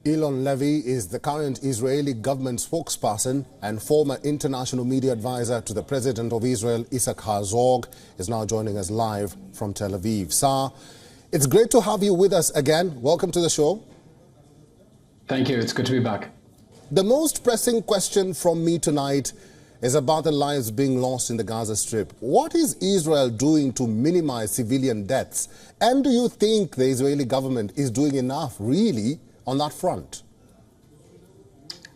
Eylon Levy is the current Israeli government spokesperson and former international media advisor to the President of Israel, Isaac Herzog, is now joining us live from Tel Aviv. Sir, it's great to have you with us again. Welcome to the show. Thank you. It's good to be back. The most pressing question from me tonight is about the lives being lost in the Gaza Strip. What is Israel doing to minimize civilian deaths? And do you think the Israeli government is doing enough, really, on that front?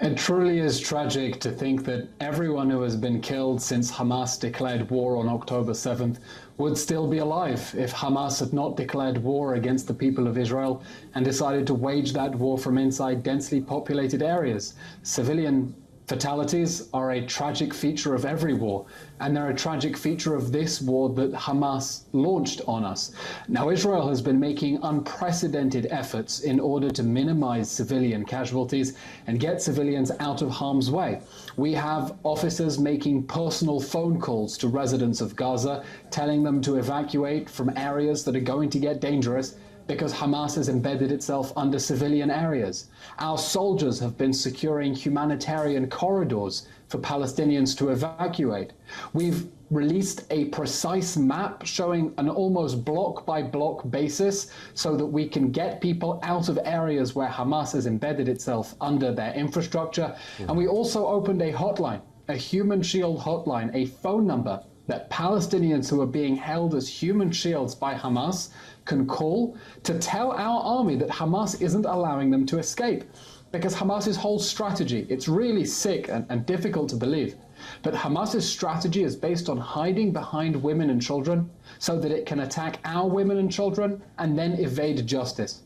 It truly is tragic to think that everyone who has been killed since Hamas declared war on October 7th would still be alive if Hamas had not declared war against the people of Israel and decided to wage that war from inside densely populated areas. Civilian fatalities are a tragic feature of every war, and they're a tragic feature of this war that Hamas launched on us. Now, Israel has been making unprecedented efforts in order to minimize civilian casualties and get civilians out of harm's way. We have officers making personal phone calls to residents of Gaza, telling them to evacuate from areas that are going to get dangerous because Hamas has embedded itself under civilian areas. Our soldiers have been securing humanitarian corridors for Palestinians to evacuate. We've released a precise map showing an almost block-by-block basis so that we can get people out of areas where Hamas has embedded itself under their infrastructure. And we also opened a hotline, a human shield hotline, a phone number that Palestinians who are being held as human shields by Hamas can call to tell our army that Hamas isn't allowing them to escape. Because Hamas's whole strategy, it's really sick and difficult to believe, but Hamas's strategy is based on hiding behind women and children so that it can attack our women and children and then evade justice.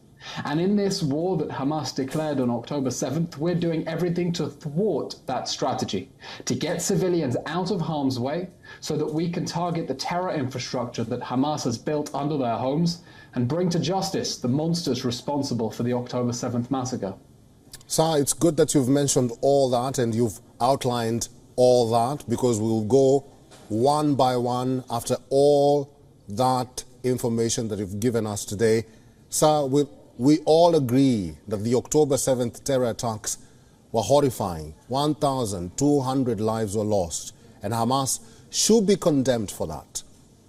And in this war that Hamas declared on October 7th, we're doing everything to thwart that strategy, to get civilians out of harm's way so that we can target the terror infrastructure that Hamas has built under their homes and bring to justice the monsters responsible for the October 7th massacre. Sir, it's good that you've mentioned all that and you've outlined all that, because we'll go one by one after all that information that you've given us today. Sir, we all agree that the October 7th terror attacks were horrifying. 1,200 lives were lost, and Hamas should be condemned for that.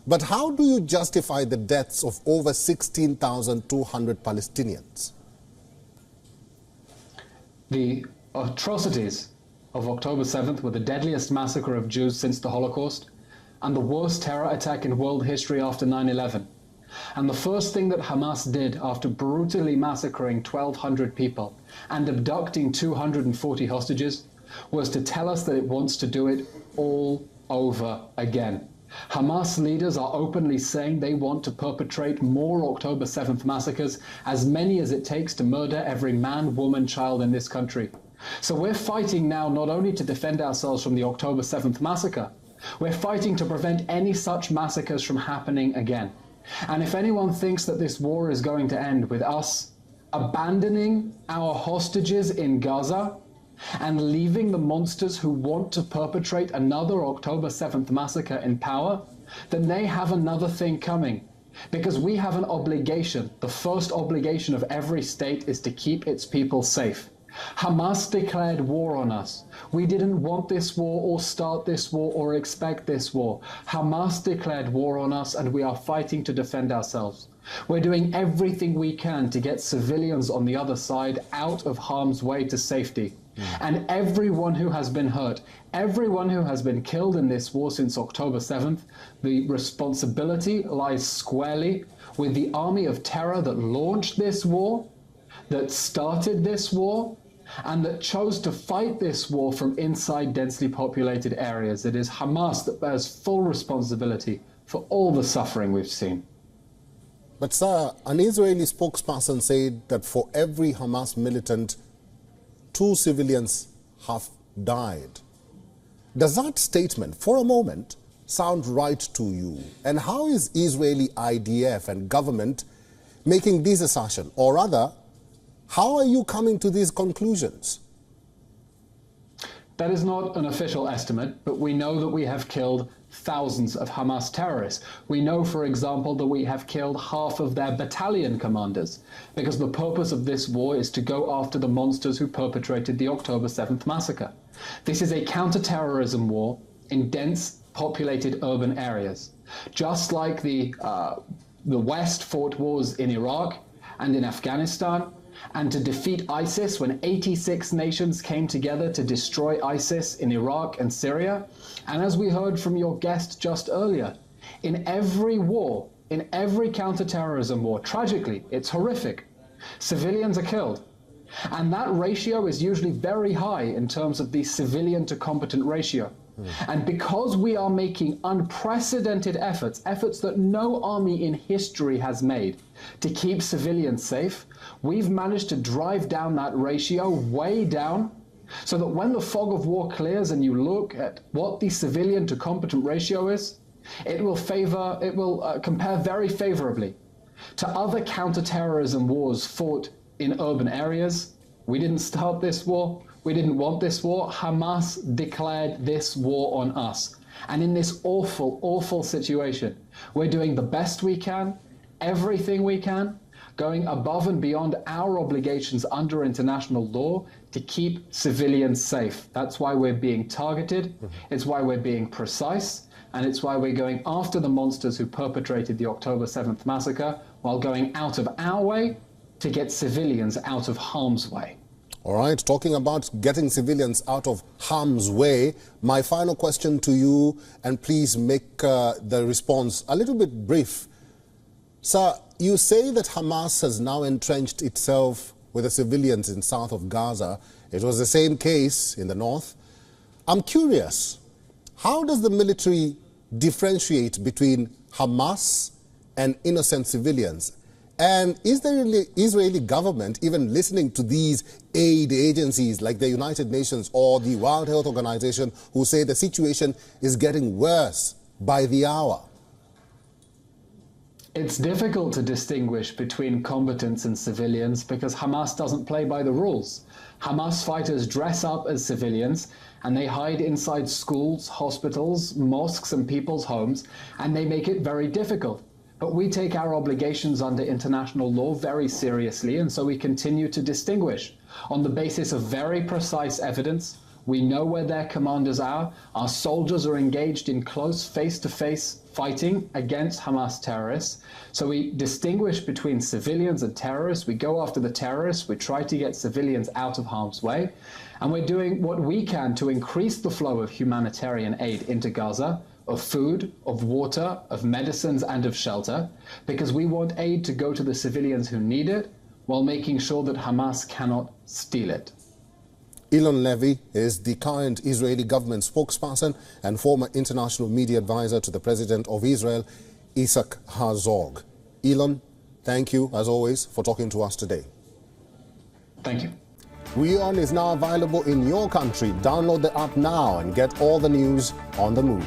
But how do you justify the deaths of over 16,200 Palestinians? The atrocities of October 7th were the deadliest massacre of Jews since the Holocaust and the worst terror attack in world history after 9/11. And the first thing that Hamas did after brutally massacring 1,200 people and abducting 240 hostages was to tell us that it wants to do it all over again. Hamas leaders are openly saying they want to perpetrate more October 7th massacres, as many as it takes to murder every man, woman, child in this country. So we're fighting now not only to defend ourselves from the October 7th massacre, we're fighting to prevent any such massacres from happening again. And if anyone thinks that this war is going to end with us abandoning our hostages in Gaza and leaving the monsters who want to perpetrate another October 7th massacre in power, then they have another thing coming. Because we have an obligation. The first obligation of every state is to keep its people safe. Hamas declared war on us. We didn't want this war or start this war or expect this war. Hamas declared war on us, and we are fighting to defend ourselves. We're doing everything we can to get civilians on the other side out of harm's way to safety. And everyone who has been hurt, everyone who has been killed in this war since October 7th, the responsibility lies squarely with the army of terror that launched this war, that started this war, and that chose to fight this war from inside densely populated areas. It is Hamas that bears full responsibility for all the suffering we've seen. But sir, an Israeli spokesperson said that for every Hamas militant, 2 civilians have died. Does that statement, for a moment, sound right to you? And how is Israeli IDF and government making this assertion? Or rather, how are you coming to these conclusions? That is not an official estimate, but we know that we have killed thousands of Hamas terrorists. We know, for example, that we have killed half of their battalion commanders, because the purpose of this war is to go after the monsters who perpetrated the October 7th massacre. This is a counter-terrorism war in dense, populated urban areas. Just like the West fought wars in Iraq and in Afghanistan, and to defeat ISIS when 86 nations came together to destroy ISIS in Iraq and Syria. And as we heard from your guest just earlier, in every war, in every counterterrorism war, tragically, it's horrific, civilians are killed. And that ratio is usually very high in terms of the civilian to combatant ratio. And because we are making unprecedented efforts that no army in history has made to keep civilians safe, we've managed to drive down that ratio way down, so that when the fog of war clears and you look at what the civilian to combatant ratio is, it will compare very favorably to other counterterrorism wars fought in urban areas. We didn't start this war. We didn't want this war. Hamas declared this war on us. And in this awful, awful situation, we're doing the best we can, everything we can, going above and beyond our obligations under international law to keep civilians safe. That's why we're being targeted. It's why we're being precise. And it's why we're going after the monsters who perpetrated the October 7th massacre, while going out of our way to get civilians out of harm's way. All right, talking about getting civilians out of harm's way, my final question to you, and please make the response a little bit brief. Sir, you say that Hamas has now entrenched itself with the civilians in south of Gaza. It was the same case in the north. I'm curious, how does the military differentiate between Hamas and innocent civilians? And is the Israeli government even listening to these aid agencies like the United Nations or the World Health Organization, who say the situation is getting worse by the hour? It's difficult to distinguish between combatants and civilians because Hamas doesn't play by the rules. Hamas fighters dress up as civilians and they hide inside schools, hospitals, mosques and people's homes, and they make it very difficult. But we take our obligations under international law very seriously, and so we continue to distinguish. On the basis of very precise evidence, we know where their commanders are. Our soldiers are engaged in close face-to-face fighting against Hamas terrorists. So we distinguish between civilians and terrorists. We go after the terrorists. We try to get civilians out of harm's way. And we're doing what we can to increase the flow of humanitarian aid into Gaza, of food, of water, of medicines, and of shelter, because we want aid to go to the civilians who need it, while making sure that Hamas cannot steal it. Eylon Levy is the current Israeli government spokesperson and former international media advisor to the President of Israel, Isaac Herzog. Eylon, thank you, as always, for talking to us today. Thank you. WION is now available in your country. Download the app now and get all the news on the move.